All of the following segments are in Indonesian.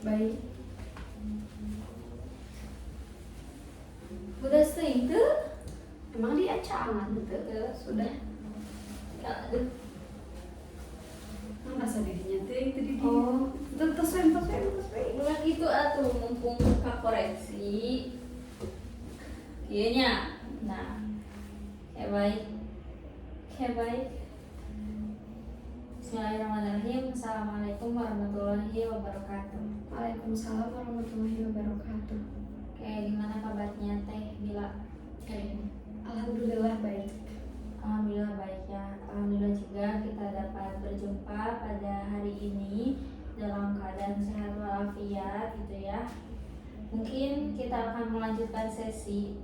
Baik. Udah sering tuh? Emang dia cangan gitu. Sudah. Aduh. Masa dirinya tuh itu di dia. Oh, Terus. bukan gitu atuh mumpung ka koreksi. Kayaknya. Nah, kayak baik. Bismillahirrahmanirrahim. Assalamualaikum warahmatullahi wabarakatuh. Waalaikumsalam warahmatullahi wabarakatuh. Kayak gimana kabarnya Teh Bila hari ini? Alhamdulillah baik. Alhamdulillah baik ya. Alhamdulillah juga kita dapat berjumpa pada hari ini dalam keadaan sehat walafiat gitu ya. Mungkin kita akan melanjutkan sesi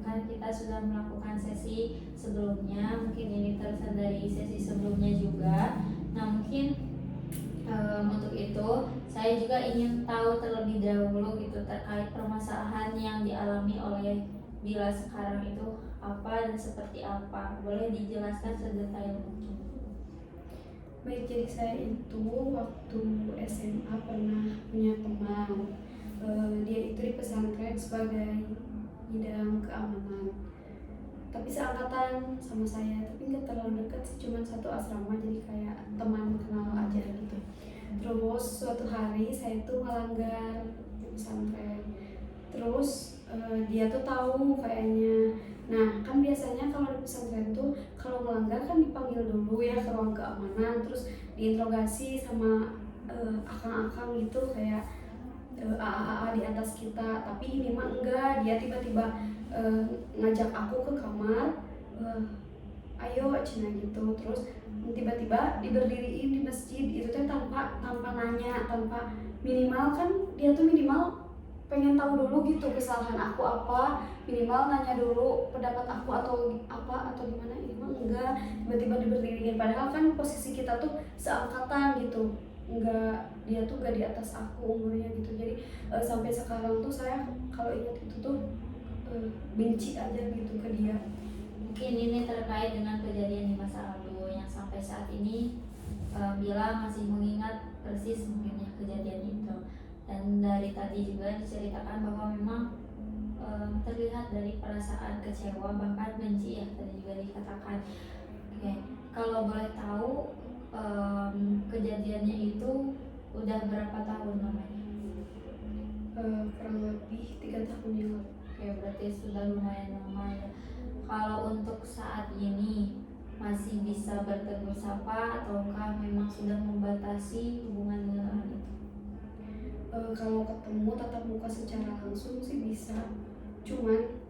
kan kita sudah melakukan sesi sebelumnya, mungkin ini terusan dari sesi sebelumnya juga. Nah mungkin untuk itu saya juga ingin tahu terlebih dahulu gitu terkait permasalahan yang dialami oleh Bila sekarang itu apa dan seperti apa. Boleh dijelaskan sedetail mungkin. Baik, jadi saya itu waktu SMA pernah punya teman. Dia itu di pesantren sebagai bidang keamanan. Tapi seangkatan sama saya, tapi nggak terlalu dekat sih, cuma satu asrama, jadi kayak teman kenal aja gitu. Terus suatu hari saya tuh melanggar di pesantren. Terus dia tuh tahu kayaknya. Nah kan biasanya kalau di pesantren tuh kalau melanggar kan dipanggil dulu ya ke ruang keamanan, terus diinterogasi sama akang-akang gitu kayak AA di atas kita. Tapi ini mah enggak, dia tiba-tiba ngajak aku ke kamar, ayo cina gitu. Terus tiba-tiba diberdiriin di masjid itu teh tanpa nanya, tanpa minimal kan dia tuh minimal pengen tahu dulu gitu kesalahan aku apa, minimal nanya dulu pendapat aku atau gimana. Ini mah enggak, tiba-tiba diberdiriin padahal kan posisi kita tuh seangkatan gitu. Enggak, dia tuh gak di atas aku umurnya gitu. Jadi sampai sekarang tuh saya kalau ingat itu tuh benci aja gitu ke dia. Mungkin ini terkait dengan kejadian di masa lalu yang sampai saat ini Bila masih mengingat persis mungkin ya kejadian itu. Dan dari tadi juga diceritakan bahwa memang terlihat dari perasaan kecewa bahkan benci ya tadi juga dikatakan. Oke, kalau boleh tahu kejadiannya itu udah berapa tahun namanya? Kurang lebih 3 tahun yang lalu. Oke, berarti sudah lumayan lama ya. Kalau untuk saat ini masih bisa bertegur sapa ataukah memang sudah membatasi hubungan dengan orang itu? Kalau ketemu tatap muka secara langsung sih bisa, cuman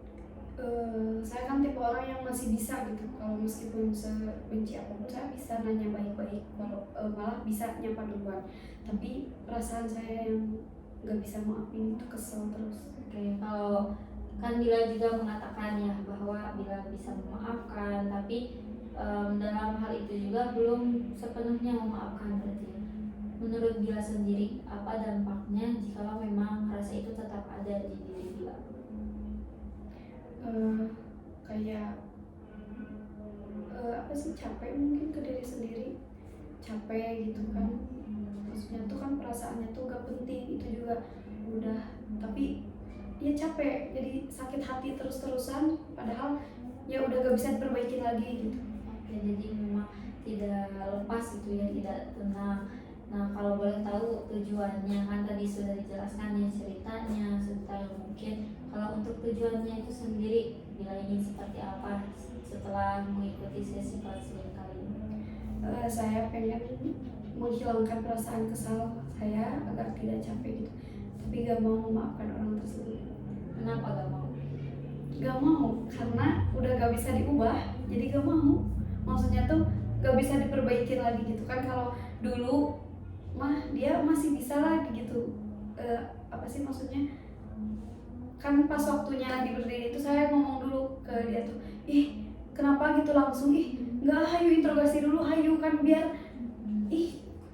saya kan tipe orang yang masih bisa gitu. Kalau meskipun sebenci apapun saya bisa nanya baik-baik, kalau malah bisa nyapa duluan. Tapi perasaan saya yang nggak bisa maafin itu kesel terus. Oke, kalau kan Bila juga mengatakan ya bahwa Bila bisa memaafkan, tapi dalam hal itu juga belum sepenuhnya memaafkan berarti. Menurut Bila sendiri, apa dampaknya jika memang rasa itu tetap ada di diri Bila? Kayak apa sih, capek mungkin ke diri sendiri, capek gitu kan. Maksudnya tuh kan perasaannya tuh gak penting, itu juga udah, tapi dia capek, jadi sakit hati terus-terusan padahal ya udah gak bisa diperbaiki lagi gitu. Oke, jadi memang tidak lepas gitu ya, tidak tenang. Nah kalau boleh tahu tujuannya, kan tadi sudah dijelaskan ya ceritanya sedetail mungkin. Kalau untuk tujuannya itu sendiri Bila ingin seperti apa setelah mengikuti sesi konseling kali ini? Saya pengen menghilangkan perasaan kesal saya agar tidak capek gitu, tapi gak mau memaafkan orang tersebut. Kenapa gak mau? Gak mau karena udah gak bisa diubah, jadi gak mau. Maksudnya tuh gak bisa diperbaiki lagi gitu kan. Kalau dulu mah dia masih bisa lagi gitu. Apa sih maksudnya, kan pas waktunya diberdiri itu saya ngomong dulu ke dia tuh, ih kenapa gitu langsung, ih nggak, hayu interogasi dulu, hayu kan biar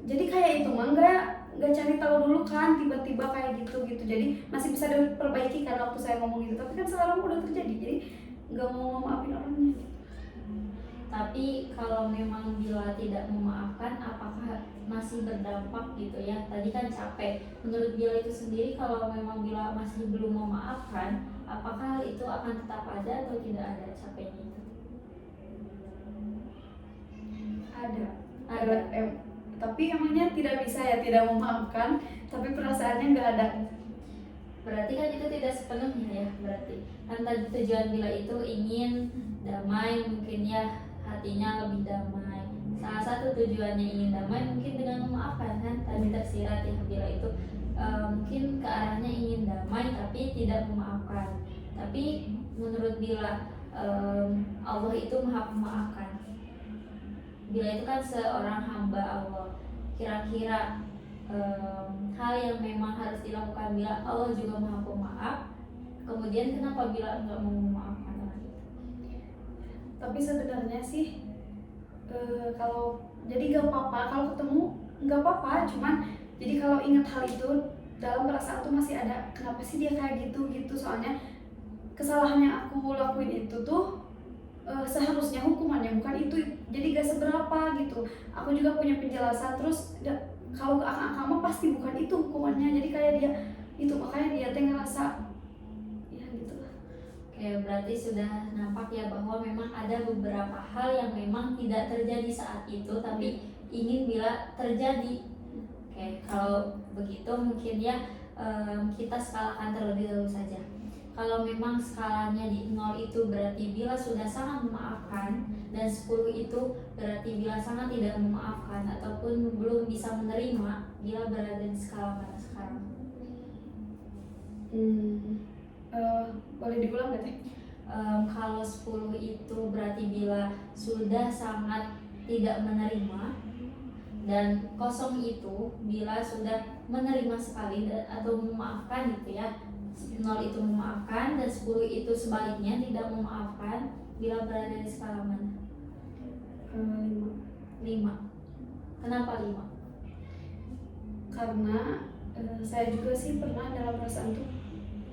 jadi kayak itu mah nggak cari tahu dulu kan, tiba-tiba kayak gitu. Jadi masih bisa diperbaiki kan waktu saya ngomong gitu. Tapi kan sekarang udah terjadi, jadi nggak mau maafin orangnya. Tapi kalau memang Bila tidak memaafkan, apakah masih berdampak gitu ya. Tadi kan capek. Menurut Bila itu sendiri, kalau memang Bila masih belum memaafkan, apakah hal itu akan tetap ada atau tidak ada capeknya itu? Ada. Ada. Tapi emangnya tidak bisa ya tidak memaafkan, tapi perasaannya nggak ada. Berarti kan itu tidak sepenuhnya ya. Berarti kan tadi tujuan Bila itu ingin damai, mungkin ya hatinya lebih damai. Salah satu tujuannya ingin damai mungkin dengan memaafkan kan. Tadi tersirat ya Bila itu mungkin ke arahnya ingin damai tapi tidak memaafkan. Tapi menurut Bila Allah itu maha memaafkan. Bila itu kan seorang hamba Allah. Kira-kira hal yang memang harus dilakukan Bila Allah juga maha pemaaf. Kemudian kenapa Bila nggak mau memaafkan orang itu? Tapi sebenarnya sih kalau jadi nggak apa-apa kalau ketemu, nggak apa-apa. Cuman jadi kalau ingat hal itu dalam perasaan tuh masih ada, kenapa sih dia kayak gitu. Soalnya kesalahan yang aku lakuin itu tuh seharusnya hukumannya bukan itu, jadi gak seberapa gitu. Aku juga punya penjelasan, terus kalau ke akang mah pasti bukan itu hukumannya, jadi kayak dia itu, makanya dia teh ngerasa ya gitu lah. Oke, berarti sudah nampak ya bahwa memang ada beberapa hal yang memang tidak terjadi saat itu tapi ingin Bila terjadi. Oke, kalau begitu mungkin ya kita skalakan terlebih dahulu saja. Kalau memang skalanya di 0 itu berarti Bila sudah sangat memaafkan, dan 10 itu berarti Bila sangat tidak memaafkan ataupun belum bisa menerima, Bila berada di skala mana sekarang? Boleh diulang gak teh? Kalau 10 itu berarti Bila sudah sangat tidak menerima, dan 0 itu Bila sudah menerima sekali atau memaafkan gitu ya. 0 itu memaafkan dan 10 itu sebaliknya tidak memaafkan. Bila berada di skala mana? 5. Kenapa 5? Karena saya juga sih pernah dalam perasaan tuh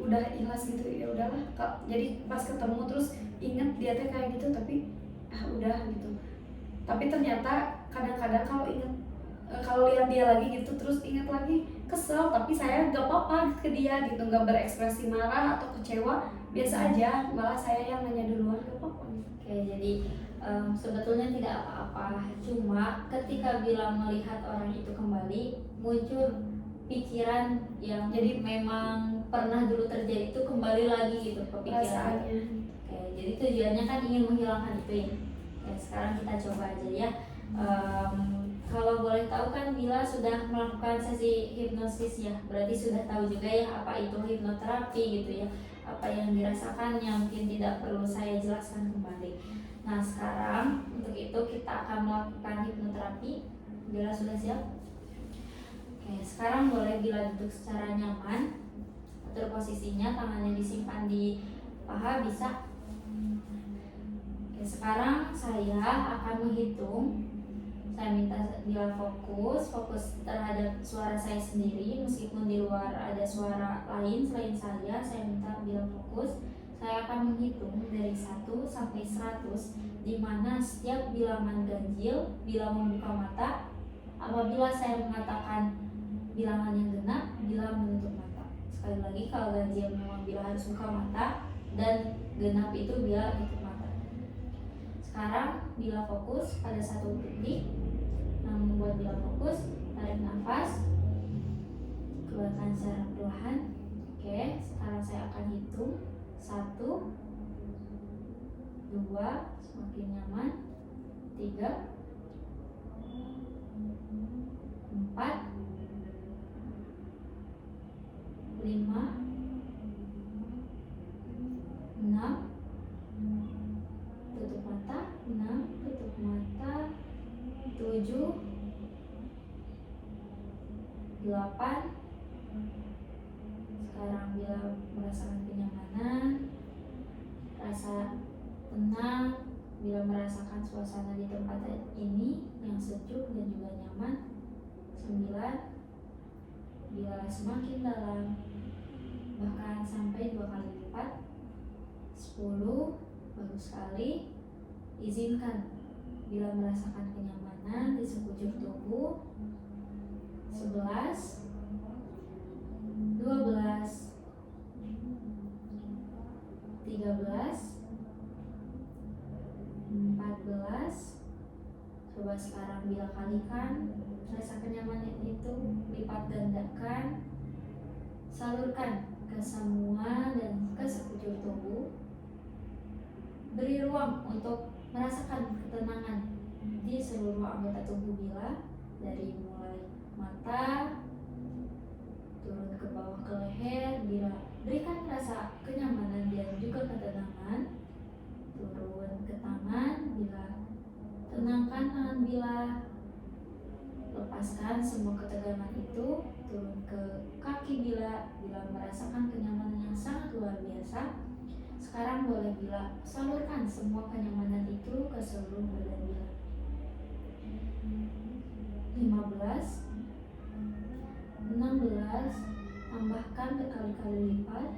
udah ikhlas gitu, ya udahlah jadi pas ketemu terus inget dia teh kayak gitu, tapi udah gitu. Tapi ternyata kadang-kadang kalau inget kalau lihat dia lagi gitu terus inget lagi kesel, tapi saya gak apa-apa ke dia gitu, gak berekspresi marah atau kecewa, biasa aja, malah saya yang nanya duluan, gak apa-apa. Oke, jadi sebetulnya tidak apa-apa, cuma ketika Bila melihat orang itu kembali muncul pikiran yang jadi memang pernah dulu terjadi itu kembali lagi gitu ke pikiran. Oke, jadi tujuannya kan ingin menghilangkan itu ya. Oke, sekarang kita coba aja ya. Kalau boleh tahu kan Bila sudah melakukan sesi hipnosis ya, berarti sudah tahu juga ya apa itu hipnoterapi gitu ya, apa yang dirasakannya, mungkin tidak perlu saya jelaskan kembali. Nah sekarang untuk itu kita akan melakukan hipnoterapi. Bila sudah siap? Oke, sekarang boleh Bila duduk secara nyaman, atur posisinya, tangannya disimpan di paha bisa. Oke, sekarang saya akan menghitung. Saya minta Bila fokus terhadap suara saya sendiri, meskipun di luar ada suara lain selain saya minta Bila fokus. Saya akan menghitung dari 1 sampai 100, di mana setiap bilangan ganjil Bila membuka mata. Apabila saya mengatakan bilangan yang genap, Bila menutup mata. Sekali lagi, kalau ganjil memang Bila harus buka mata, dan genap itu Bila tutup mata. Sekarang Bila fokus pada satu titik. Nah, membuat Bila fokus, tarik nafas, keluarkan secara perlahan. Oke, sekarang saya akan hitung 1, 2, semakin nyaman, 3, 4, 5, 6, tutup mata, 6, tutup mata, 7, 8. Sekarang Bila merasakan kenyamanan, rasa tenang, Bila merasakan suasana di tempat ini yang sejuk dan juga nyaman. 9, Bila semakin dalam, bahkan sampai 2 kali lipat. 10, bagus sekali. Izinkan Bila merasakan kenyamanan di sekujur tubuh. 11, 12, 13, 14. Coba sekarang Bila kalikan rasa kenyamanan itu, lipat gandakan, salurkan ke semua dan ke sekujur tubuh. Beri ruang untuk merasakan ketenangan di seluruh anggota tubuh Bila, dari mulai mata turun ke bawah ke leher. Bila berikan rasa kenyamanan dan juga ketenangan. Turun ke tangan, Bila tenangkan tangan Bila, lepaskan semua ketegangan itu. Turun ke kaki Bila merasakan kenyamanan yang sangat luar biasa. Sekarang boleh Bila salurkan semua kenyamanan itu ke seluruh badan Bila. 15, 16, tambahkan berkali-kali lipat.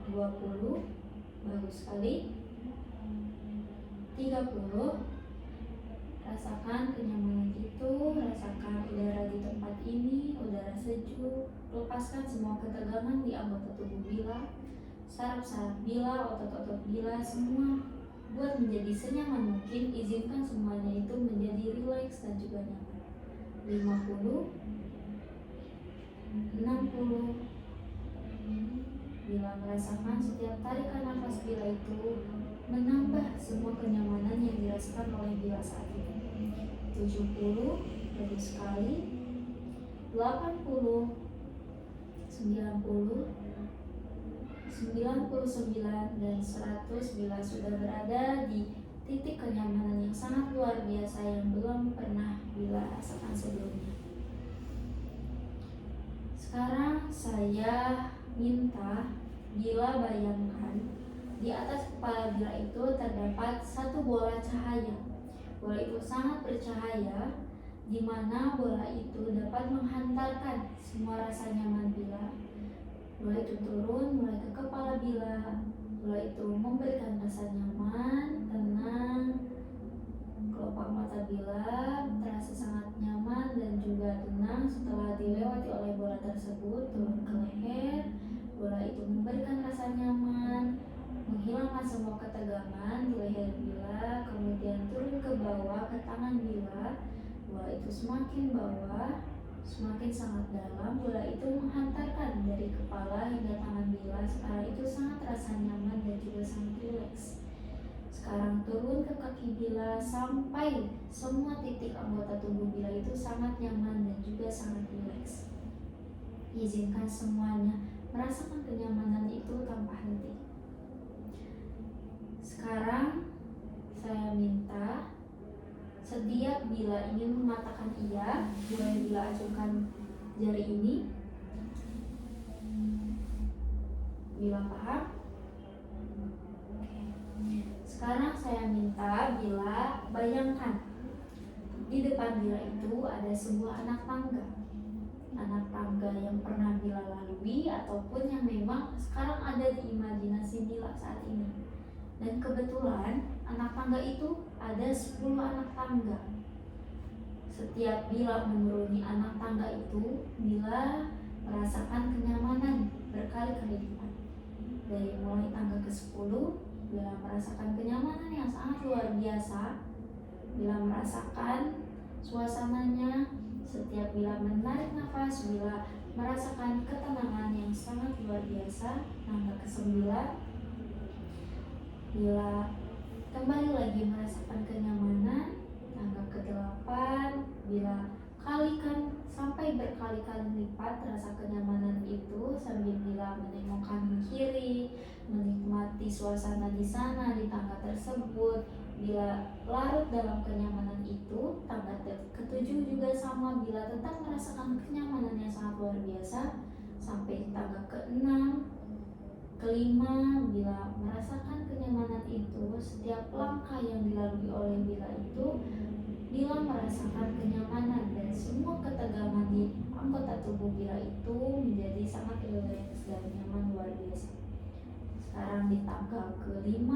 20, bagus sekali. 30, rasakan kenyamanan itu, rasakan udara di tempat ini, udara sejuk. Lepaskan semua ketegangan di anggota tubuh Bila, saraf-saraf Bila, otot-otot Bila, semua buat menjadi senyaman mungkin. Izinkan semuanya itu menjadi rileks dan juga nyaman. 50, 60. Bila merasakan setiap tarikan nafas Bila itu menambah semua kenyamanan yang dirasakan oleh Bila saat ini. 70, bagus sekali. 80, 90, 99 dan 100. Bila sudah berada di titik kenyamanan yang sangat luar biasa yang belum pernah Bila rasakan sebelumnya. Sekarang saya minta Bila bayangkan di atas kepala Bila itu terdapat satu bola cahaya. Bola itu sangat bercahaya, di mana bola itu dapat menghantarkan semua rasa nyaman Bila. Bola itu turun mulai ke kepala Bila. Bola itu memberikan rasa nyaman, tenang. Kelopak mata Bila terasa sangat nyaman dan juga tenang setelah dilewati oleh bola tersebut. Turun ke leher, bola itu memberikan rasa nyaman, menghilangkan semua ketegangan di leher Bila. Kemudian turun ke bawah ke tangan Bila. Bola itu semakin bawah, semakin sangat dalam. Bola itu menghantarkan dari kepala hingga tangan Bila. Sekarang itu sangat rasa nyaman dan juga sangat rileks. Sekarang turun ke kaki Bila sampai semua titik anggota tubuh Bila itu sangat nyaman dan juga sangat rileks. Izinkan semuanya merasakan kenyamanan itu tanpa henti. Sekarang saya minta setiap Bila ingin mengatakan iya, boleh Bila acungkan jari ini. Bila paham? Sekarang saya minta Bila bayangkan di depan Bila itu ada sebuah anak tangga. Anak tangga yang pernah Bila lalui ataupun yang memang sekarang ada di imajinasi Bila saat ini. Dan kebetulan anak tangga itu ada 10 anak tangga. Setiap Bila menuruni anak tangga itu, Bila merasakan kenyamanan berkali-kali lipat. Dari mulai tangga ke-10, Bila merasakan kenyamanan yang sangat luar biasa. Bila merasakan suasananya. Setiap Bila menarik nafas, Bila merasakan ketenangan yang sangat luar biasa. Tangga ke-9, Bila kembali lagi merasakan kenyamanan. Tangga ke-8, Bila kalikan sampai berkali-kali lipat rasa kenyamanan itu sambil Bila menengok kanan kiri, menikmati suasana di sana di tangga tersebut. Bila larut dalam kenyamanan itu. Tangga ke-7 juga sama, Bila tetap merasakan kenyamanan yang sangat luar biasa sampai tangga ke-6, ke-5. Bila merasakan kenyamanan itu, setiap langkah yang dilalui oleh Bila itu, Bila merasakan kenyamanan dan semua ketegangan di anggota tubuh Bila itu menjadi sangat rileks dan nyaman luar biasa. Sekarang di tangga ke-5,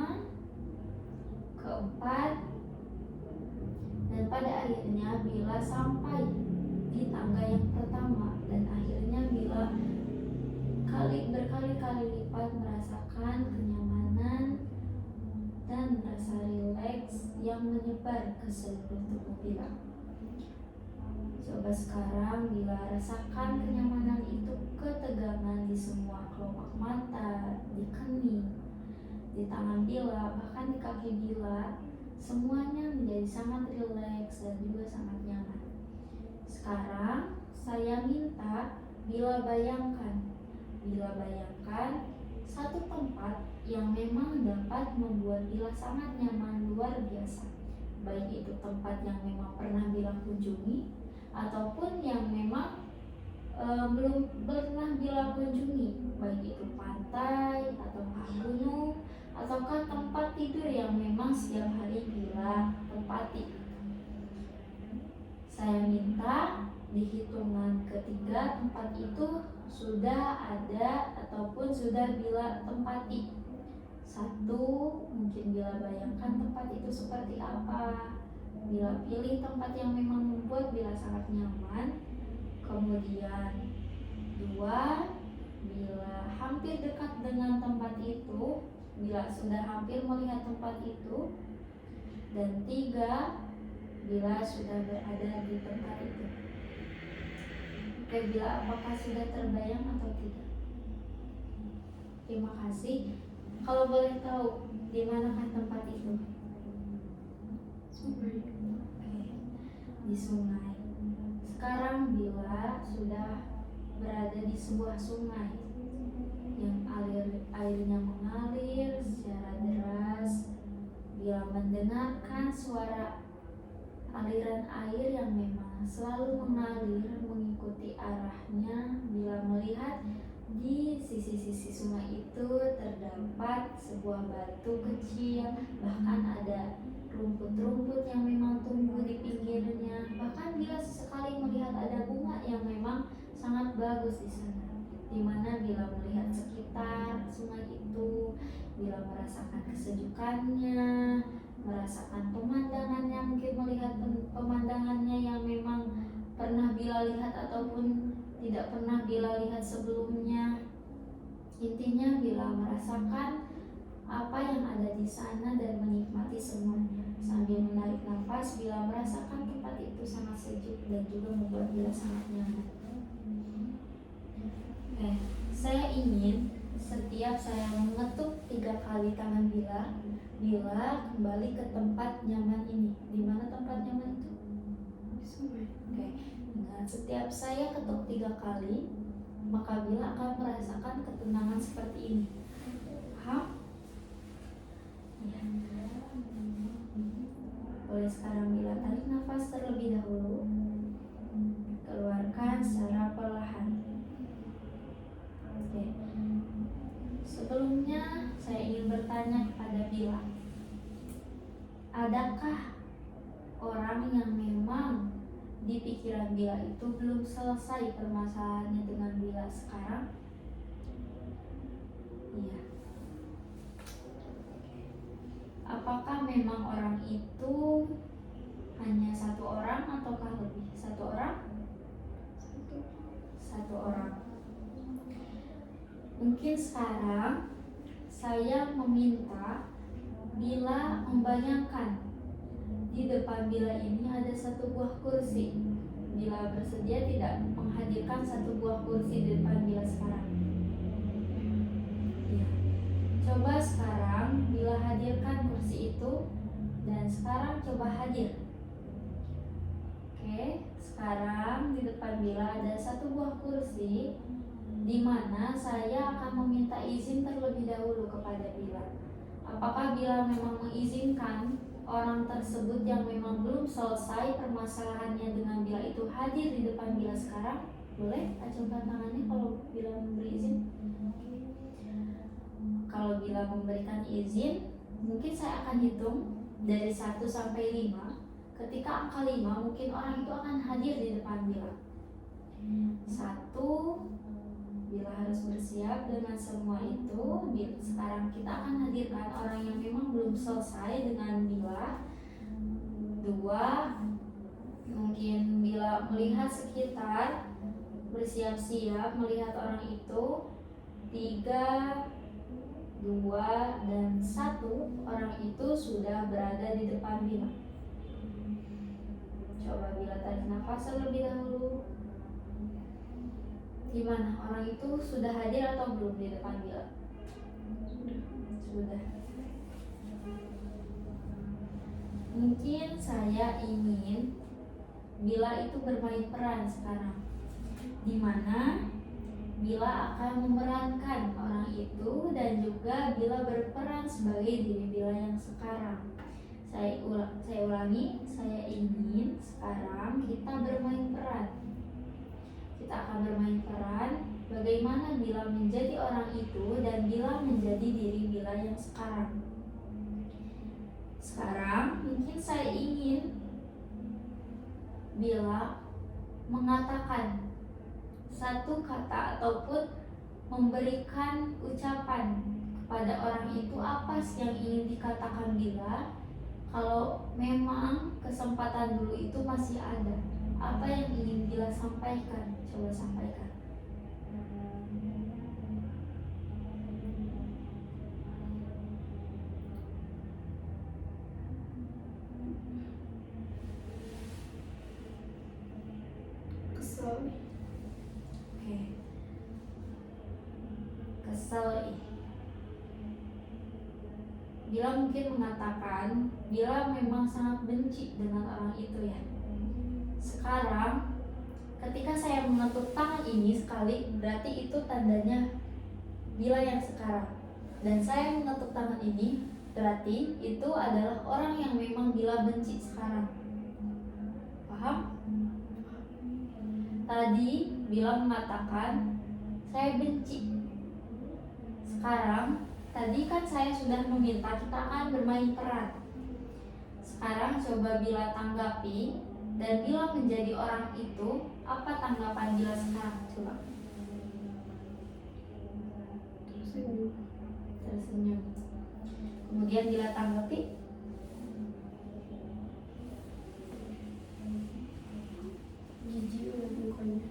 ke-4, dan pada akhirnya Bila sampai di di tangga yang pertama, dan akhirnya Bila berkali-kali lipat merasakan kenyamanan dan rasa rileks yang menyebar ke seluruh tubuh Bila. Coba sekarang Bila rasakan kenyamanan itu, ketegangan di semua kelopak mata, di kening, di tangan Bila, bahkan di kaki Bila. Semuanya menjadi sangat rileks dan juga sangat nyaman. Sekarang saya minta Bila bayangkan satu tempat yang memang dapat membuat Bila sangat nyaman luar biasa. Baik itu tempat yang memang pernah Bila kunjungi ataupun yang memang belum pernah Bila kunjungi, baik itu pantai ataukah gunung ataukah tempat tidur yang memang setiap hari Bila tempati. Saya minta di hitungan ketiga tempat itu sudah ada ataupun sudah Bila tempati. 1, mungkin Bila bayangkan tempat itu seperti apa. Bila pilih tempat yang memang membuat Bila sangat nyaman. Kemudian 2, bila hampir dekat dengan tempat itu, Bila sudah hampir melihat tempat itu. Dan 3, Bila sudah berada di tempat itu. Oke, Bila apakah sudah terbayang atau tidak? Terima kasih. Kalau boleh tahu, di manakah tempat itu? Sungai. Oke, di sungai. Sekarang Bila sudah berada di sebuah sungai yang airnya mengalir secara deras. Bila mendengarkan suara aliran air yang memang selalu mengalir mengikuti arahnya, Bila melihat di sisi-sisi sungai itu terdapat sebuah batu kecil, bahkan ada rumput-rumput yang memang tumbuh di pinggirnya. Bahkan Bila sesekali melihat ada bunga yang memang sangat bagus di sana. Dimana Bila melihat sekitar sungai itu, Bila merasakan kesejukannya, merasakan pemandangannya, mungkin melihat pemandangannya yang memang pernah Bila lihat ataupun tidak pernah Bila lihat sebelumnya. Intinya Bila merasakan apa yang ada di sana dan menikmati semuanya. Sambil menarik nafas, Bila merasakan tempat itu sangat sejuk dan juga membuat Bila sangat nyaman. Saya ingin setiap saya mengetuk 3 kali tangan Bila kembali ke tempat nyaman ini. Di mana tempat nyaman itu? Di sungai. Dengan setiap saya ketuk 3 kali, maka Bila akan merasakan ketenangan seperti ini. Paham? Ya. Boleh sekarang Bila tarik nafas terlebih dahulu, keluarkan secara perlahan. Oke. Sebelumnya saya ingin bertanya kepada Bila, adakah orang yang memang di pikiran Bila itu belum selesai permasalahannya dengan Bila sekarang? Iya. Apakah memang orang itu hanya 1 orang ataukah lebih? 1 orang? 1 orang. Mungkin sekarang saya meminta Bila membayangkan di depan Bila ini ada 1 buah kursi. Bila bersedia tidak menghadirkan 1 buah kursi di depan Bila sekarang? Ya. Coba sekarang Bila hadirkan kursi itu, dan sekarang coba hadir. Oke, sekarang di depan Bila ada 1 buah kursi, di mana saya akan meminta izin terlebih dahulu kepada Bila. Apakah Bila memang mengizinkan orang tersebut yang memang belum selesai permasalahannya dengan Bila itu hadir di depan Bila sekarang? Boleh acungkan tangannya kalau Bila memberi izin. Kalau Bila memberikan izin, mungkin saya akan hitung dari 1 sampai 5. Ketika angka 5, mungkin orang itu akan hadir di depan Bila. 1, Bila harus bersiap dengan semua itu. Sekarang kita akan hadirkan orang yang memang belum selesai dengan Bila. 2, Mungkin bila melihat sekitar, bersiap-siap melihat orang itu, 3, 2, dan 1 orang itu sudah berada di depan Bila. Coba Bila tarik nafas terlebih dahulu. Gimana? Orang itu sudah hadir atau belum di depan Bila? Sudah. Mungkin saya ingin Bila itu bermain peran sekarang, di mana Bila akan memerankan orang itu dan juga Bila berperan sebagai diri Bila yang sekarang. Saya ulangi, saya ingin sekarang kita bermain peran. Kita akan bermain peran bagaimana Bila menjadi orang itu dan Bila menjadi diri Bila yang sekarang. Sekarang mungkin saya ingin Bila mengatakan satu kata ataupun memberikan ucapan kepada orang itu. Apa sih yang ingin dikatakan Bila? Kalau memang kesempatan dulu itu masih ada, apa yang ingin Bila sampaikan? Coba sampaikan. Kesel. Oke. Kesel. Bila mungkin mengatakan Bila memang sangat benci dengan orang itu ya. Sekarang ketika saya mengetuk tangan ini sekali, berarti itu tandanya Bila yang sekarang. Dan saya mengetuk tangan ini berarti itu adalah orang yang memang Bila benci sekarang. Paham? Tadi Bila mengatakan saya benci. Sekarang tadi kan saya sudah meminta kita akan bermain peran. Sekarang coba Bila tanggapi dan Bila menjadi orang itu, apa tanggapan Bila sekarang? Coba. Tersenyum. Kemudian Bila tanggapi. Jijik mukanya.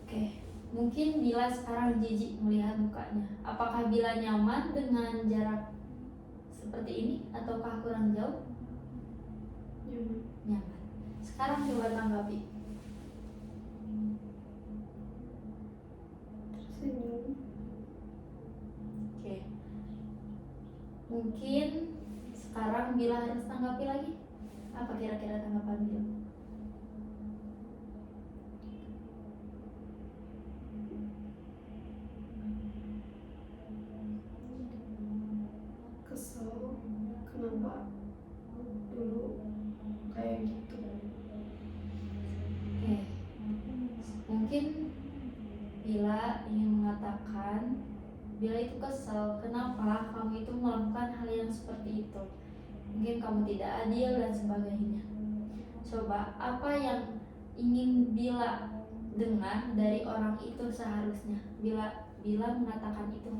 Oke. Mungkin Bila sekarang jijik melihat mukanya. Apakah Bila nyaman dengan jarak seperti ini ataukah kurang jauh? Nyaman. Sekarang coba tanggapi. Tersenyum. Oke. Mungkin sekarang Bila harus tanggapi lagi. Apa kira-kira tanggapan Bila? Kesel. Kenapa dulu kayak gitu? Oke. Mungkin Bila ingin mengatakan Bila itu kesel, kenapa kamu itu melakukan hal yang seperti itu? Mungkin kamu tidak adil dan sebagainya. Coba, apa yang ingin Bila dengar dari orang itu seharusnya? Bila mengatakan itu.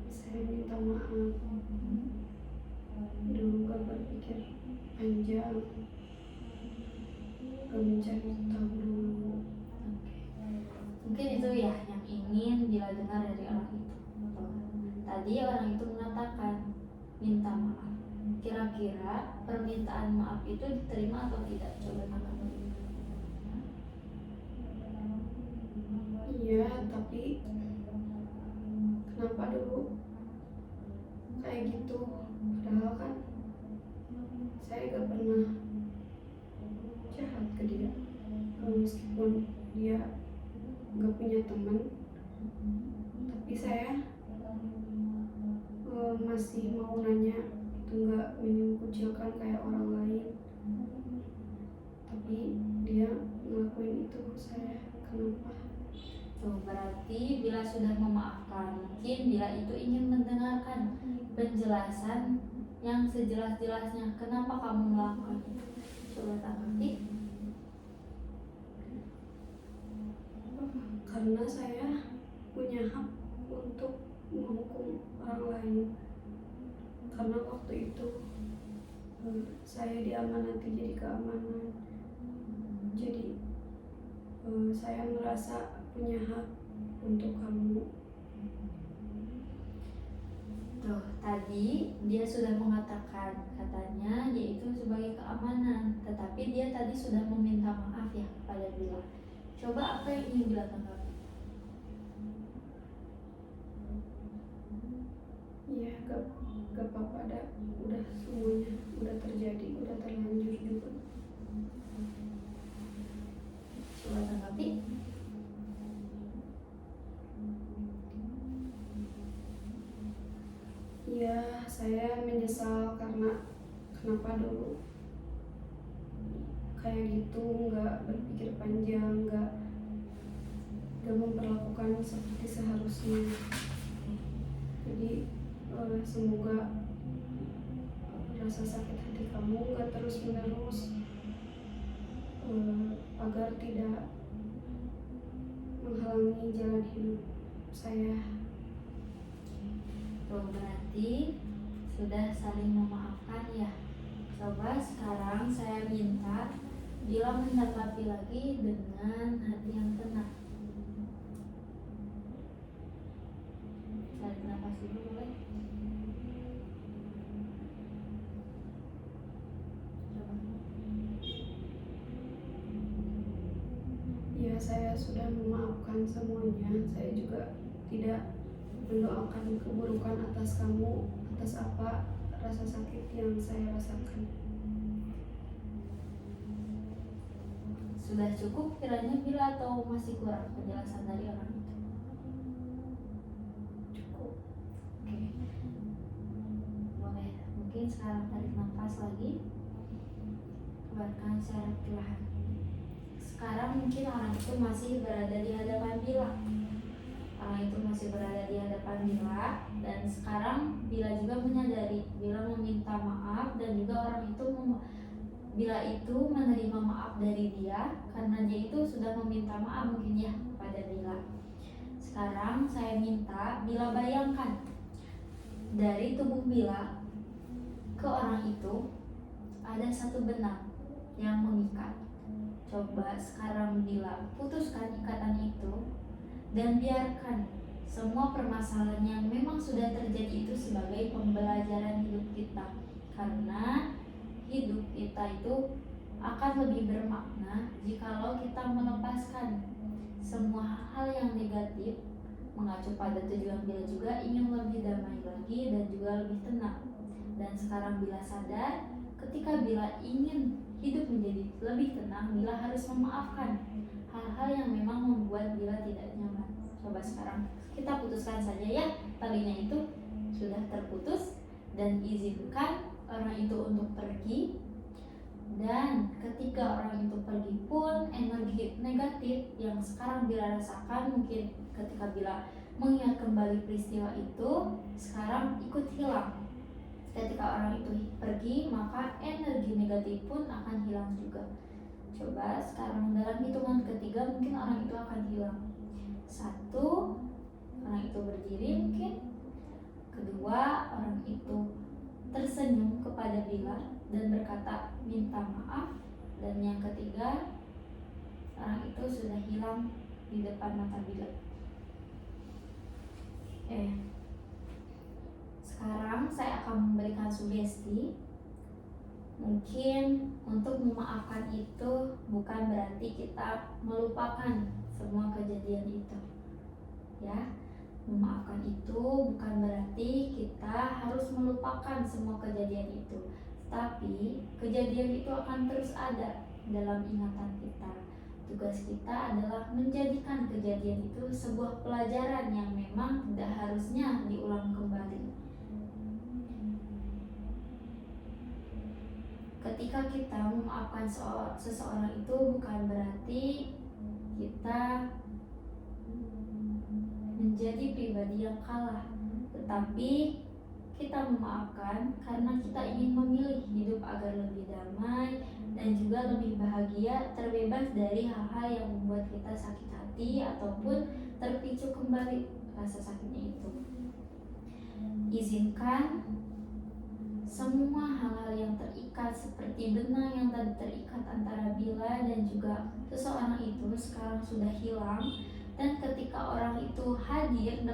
Saya minta maaf. Dulu gak berpikir panjang, gak mencari tahu dulu. Mungkin itu ya yang ingin Bila dengar dari orang itu. Tadi orang itu mengatakan minta maaf. Kira-kira permintaan maaf itu diterima atau tidak? Coba tanggapi. Iya, tapi kenapa dulu kayak gitu? Padahal kan saya gak pernah jahat ke dia. Meskipun dia gak punya teman, tapi saya masih mau nanya, itu gak menkucilkan kayak orang lain. Tapi dia ngelakuin itu ke saya. Kenapa? Tuh, berarti Bila sudah memaafkan. Mungkin Bila itu ingin mendengarkan penjelasan yang sejelas-jelasnya kenapa kamu melakukan. Coba tanggapi. Karena saya punya hak untuk menghukum orang lain, karena waktu itu saya diamanati jadi keamanan. Jadi saya merasa punya hak untuk kamu. Tuh, tadi dia sudah mengatakan katanya dia itu sebagai keamanan, tetapi dia tadi sudah meminta maaf ya kepada Bila. Coba apa yang ingin Bila tanggapi? Ya gak apa-apa, udah semuanya udah terjadi, udah terlanjur juga. Coba tanggapi. Ya, saya menyesal karena kenapa dulu kayak gitu, nggak berpikir panjang, nggak memperlakukan seperti seharusnya. Jadi semoga rasa sakit hati kamu nggak terus menerus, agar tidak menghalangi jalan hidup saya. Tuh, berarti sudah saling memaafkan ya. Coba sekarang saya minta Bila menanggapi lagi dengan hati yang tenang. Tarik nafas dulu boleh? Coba. Ya, saya sudah memaafkan semuanya. Saya juga tidak mendoakan keburukan atas kamu, atas apa rasa sakit yang saya rasakan. Sudah cukup kiranya Bila atau masih kurang penjelasan dari orang itu? Cukup. Oke. Boleh, mungkin sekarang tarik nafas lagi. Keluarkan secara perlahan. Sekarang mungkin orang itu masih berada di hadapan Bila. Orang itu masih berada di hadapan Bila, dan sekarang Bila juga menyadari Bila meminta maaf, dan juga orang itu Bila itu menerima maaf dari dia karena dia itu sudah meminta maaf mungkin ya kepada Bila. Sekarang saya minta Bila bayangkan dari tubuh Bila ke orang itu ada satu benang yang mengikat. Coba sekarang Bila putuskan ikatan itu dan biarkan semua permasalahan yang memang sudah terjadi itu sebagai pembelajaran hidup kita, karena hidup kita itu akan lebih bermakna jikalau kita melepaskan semua hal yang negatif, mengacu pada tujuan Bila juga ingin lebih damai lagi dan juga lebih tenang. Dan sekarang Bila sadar ketika Bila ingin hidup menjadi lebih tenang, Bila harus memaafkan hal-hal yang memang membuat Bila tidak nyaman. Coba sekarang kita putuskan saja ya, talinya itu sudah terputus, dan izinkan orang itu untuk pergi. Dan ketika orang itu pergi pun, energi negatif yang sekarang Bila rasakan, mungkin ketika Bila mengingat kembali peristiwa itu, sekarang ikut hilang. Ketika orang itu pergi, maka energi negatif pun akan hilang juga. Coba sekarang dalam hitungan ketiga mungkin orang itu akan hilang. 1, orang itu berdiri mungkin. 2, orang itu tersenyum kepada Bila dan berkata minta maaf. Dan yang ketiga, orang itu sudah hilang di depan mata Bila. Sekarang saya akan memberikan sugesti. Mungkin untuk memaafkan itu bukan berarti kita melupakan semua kejadian itu, ya. Memaafkan itu bukan berarti kita harus melupakan semua kejadian itu, tapi kejadian itu akan terus ada dalam ingatan kita. Tugas kita adalah menjadikan kejadian itu sebuah pelajaran yang memang tidak harusnya diulang kembali. Ketika kita memaafkan seseorang itu bukan berarti kita menjadi pribadi yang kalah, tetapi kita memaafkan karena kita ingin memilih hidup agar lebih damai dan juga lebih bahagia, terbebas dari hal-hal yang membuat kita sakit hati. hati ataupun terpicu kembali rasa sakitnya itu. Izinkan semua hal-hal yang terikat seperti benang yang tadi terikat antara Bila dan juga seseorang itu sekarang sudah hilang, dan ketika orang itu hadir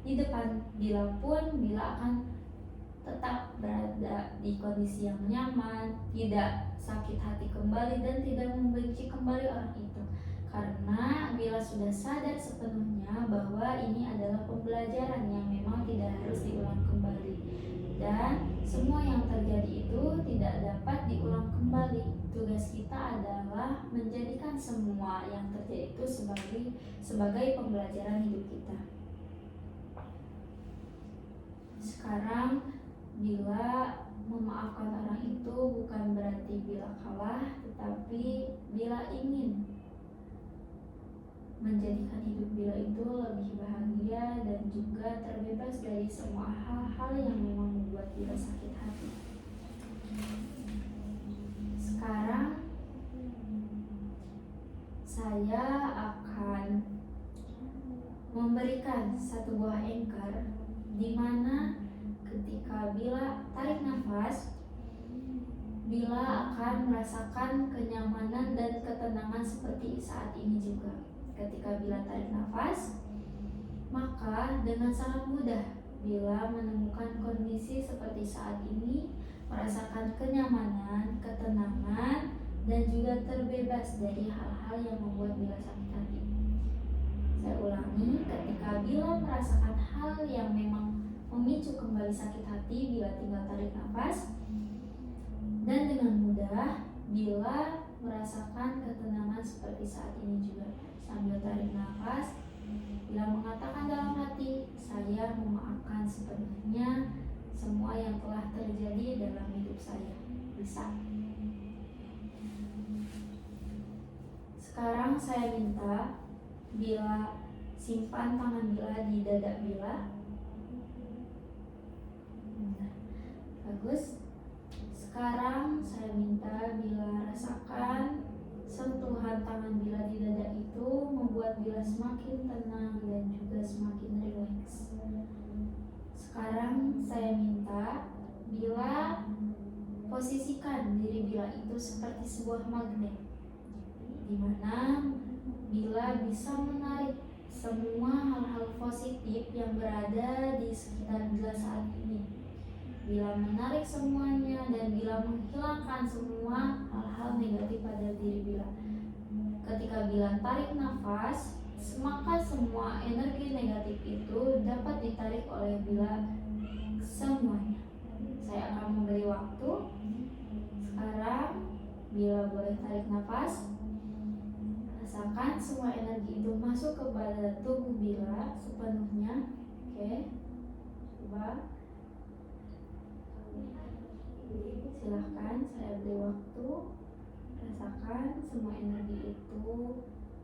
di depan Bila pun, Bila akan tetap berada di kondisi yang nyaman, tidak sakit hati kembali dan tidak membenci kembali orang itu. Karena Bila sudah sadar sepenuhnya bahwa ini adalah pembelajaran yang memang tidak harus diulang kembali. Dan semua yang terjadi itu tidak dapat diulang kembali. Tugas kita adalah menjadikan semua yang terjadi itu sebagai pembelajaran hidup kita. Sekarang Bila memaafkan orang itu bukan berarti Bila kalah, tetapi Bila ingin menjadikan hidup Bila itu lebih bahagia dan juga terbebas dari semua hal-hal yang memang membuat Bila sakit hati. Sekarang saya akan memberikan satu buah anchor di mana ketika Bila tarik nafas, Bila akan merasakan kenyamanan dan ketenangan seperti saat ini juga. Ketika Bila tarik nafas, maka dengan sangat mudah Bila menemukan kondisi seperti saat ini, merasakan kenyamanan, ketenangan, dan juga terbebas dari hal-hal yang membuat Bila sakit hati. Saya ulangi, ketika Bila merasakan hal yang memang memicu kembali sakit hati, Bila tinggal tarik nafas, dan dengan mudah Bila merasakan ketenangan seperti saat ini juga. Sambil tarik nafas, Bila mengatakan dalam hati, saya memaafkan sepenuhnya semua yang telah terjadi dalam hidup saya. Bisa. Sekarang saya minta Bila simpan tangan Bila di dada Bila. Bagus. Sekarang saya minta Bila rasakan sentuhan tangan Bila di dada itu membuat Bila semakin tenang dan juga semakin rileks. Sekarang saya minta Bila posisikan diri Bila itu seperti sebuah magnet, di mana Bila bisa menarik semua hal-hal positif yang berada di sekitar Bila saat ini. Bila menarik semuanya dan Bila menghilangkan semua hal-hal negatif pada diri Bila. Ketika Bila tarik nafas, maka semua energi negatif itu dapat ditarik oleh Bila semuanya. Saya akan memberi waktu. Sekarang Bila boleh tarik nafas. Rasakan semua energi itu masuk kepada tubuh Bila sepenuhnya. Oke. Coba. Silahkan, saya beri waktu. Rasakan semua energi itu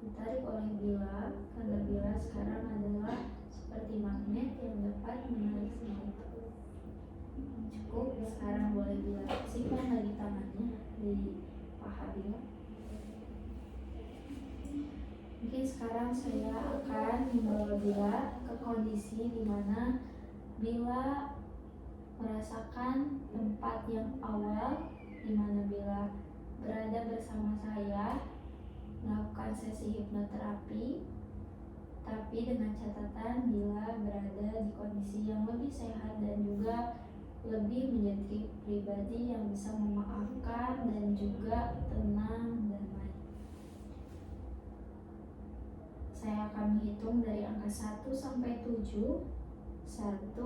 ditarik oleh Bila, karena Bila sekarang adalah seperti magnet yang dapat menarik semua itu. Cukup, sekarang boleh Bila simpan lagi tangannya di paha Bila. Mungkin sekarang saya akan membawa Bila ke kondisi di mana Bila merasakan tempat yang awal di mana Bila berada bersama saya melakukan sesi hipnoterapi, tapi dengan catatan Bila berada di kondisi yang lebih sehat dan juga lebih menjadi pribadi yang bisa memaafkan dan juga tenang dan baik. Saya akan menghitung dari angka 1 sampai 7. 1,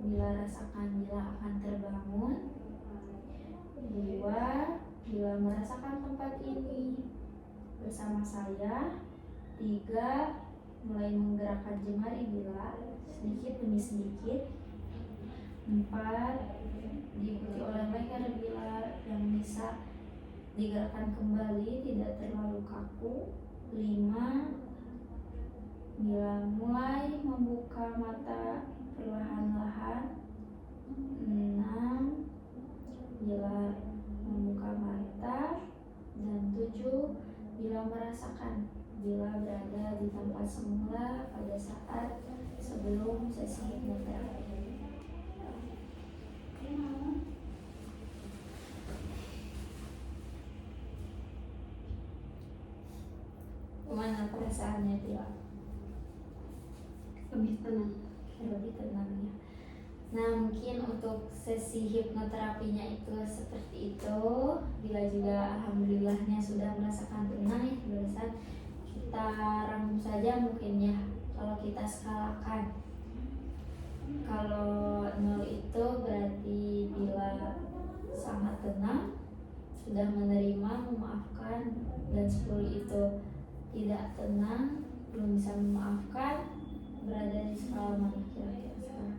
Bila rasakan Bila akan terbangun. 2, Bila merasakan tempat ini bersama saya. 3, mulai menggerakkan jemari Bila sedikit demi sedikit. 4, diikuti oleh leher Bila yang bisa digerakkan kembali, tidak terlalu kaku. 5, Bila mulai membuka mata perlahan-lahan. 6, Bila membuka mata. Dan 7, Bila merasakan Bila berada di tempat semula pada saat sebelum sesi hipnoterapi. Gimana perasaannya Tila? Lebih tenang. Lebih tenang ya. Nah mungkin untuk sesi hipnoterapinya itu seperti itu. Bila juga alhamdulillahnya sudah merasakan tenang ya, barusan kita rangkum saja mungkin ya. Kalau kita skalakan, kalau 0 itu berarti bila sangat tenang, sudah menerima, memaafkan, dan 10 itu tidak tenang, belum bisa memaafkan, berada di skala mana kira-kira sekarang?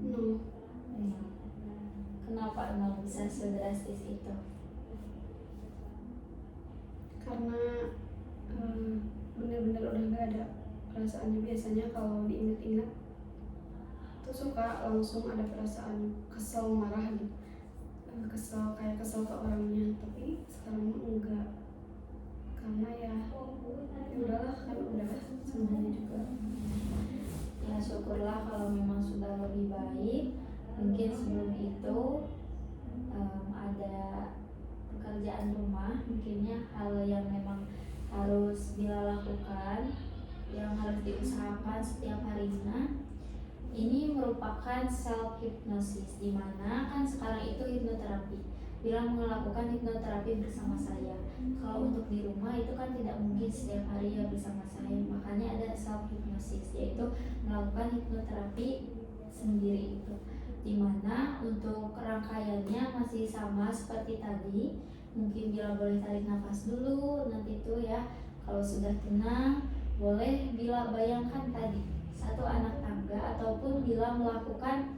0. Kenapa 0 bisa sedrastis itu? Karena benar-benar udah nggak ada perasaannya. Biasanya kalau diingat-ingat tuh suka langsung ada perasaan kesel, marah gitu, kesel, kayak kesel ke orangnya. Tapi sekarang enggak, karena ya udahlah, kan udah semuanya juga. Ya syukurlah kalau memang sudah lebih baik. Mungkin sebelum itu ada pekerjaan rumah, mungkinnya hal yang memang harus Bila lakukan, yang harus diusahakan setiap harinya. Ini merupakan self hypnosis, dimana kan sekarang itu hipnoterapi. Bila melakukan hipnoterapi bersama saya, kalau untuk di rumah itu kan tidak mungkin setiap hari ya bersama saya, makanya ada self hypnosis, yaitu melakukan hipnoterapi sendiri itu, dimana untuk rangkaiannya masih sama seperti tadi. Mungkin Bila boleh tarik nafas dulu, nanti itu ya, kalau sudah tenang boleh Bila bayangkan tadi satu anak tangga, ataupun Bila melakukan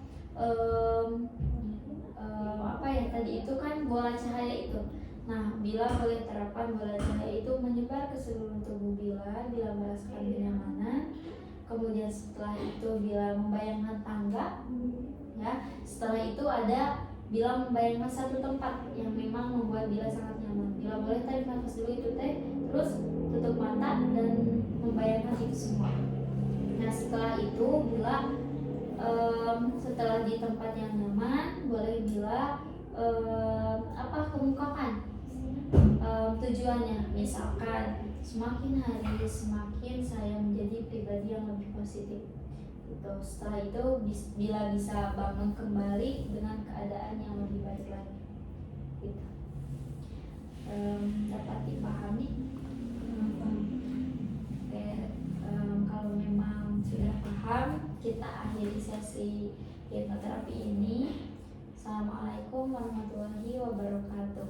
apa ya tadi itu kan bola cahaya itu. Nah Bila boleh terapkan bola cahaya itu menyebar ke seluruh tubuh Bila merasakan kenyamanan. Kemudian setelah itu Bila membayangkan tangga ya, setelah itu ada Bila membayangkan satu tempat yang memang membuat Bila sangat nyaman. Bila boleh tarik nafas dulu itu teh, terus tutup mata dan membayangkan itu semua. Nah setelah itu Bila setelah di tempat yang nyaman, boleh Bila kemukakan tujuannya. Misalkan semakin hari semakin saya menjadi pribadi yang lebih positif gitu. Setelah itu Bila bisa bangun kembali dengan keadaan yang lebih baik lagi gitu. Dapat dipahami? Oke, kalau memang sudah paham, kita akhiri sesi hipnoterapi ini. Assalamualaikum warahmatullahi wabarakatuh.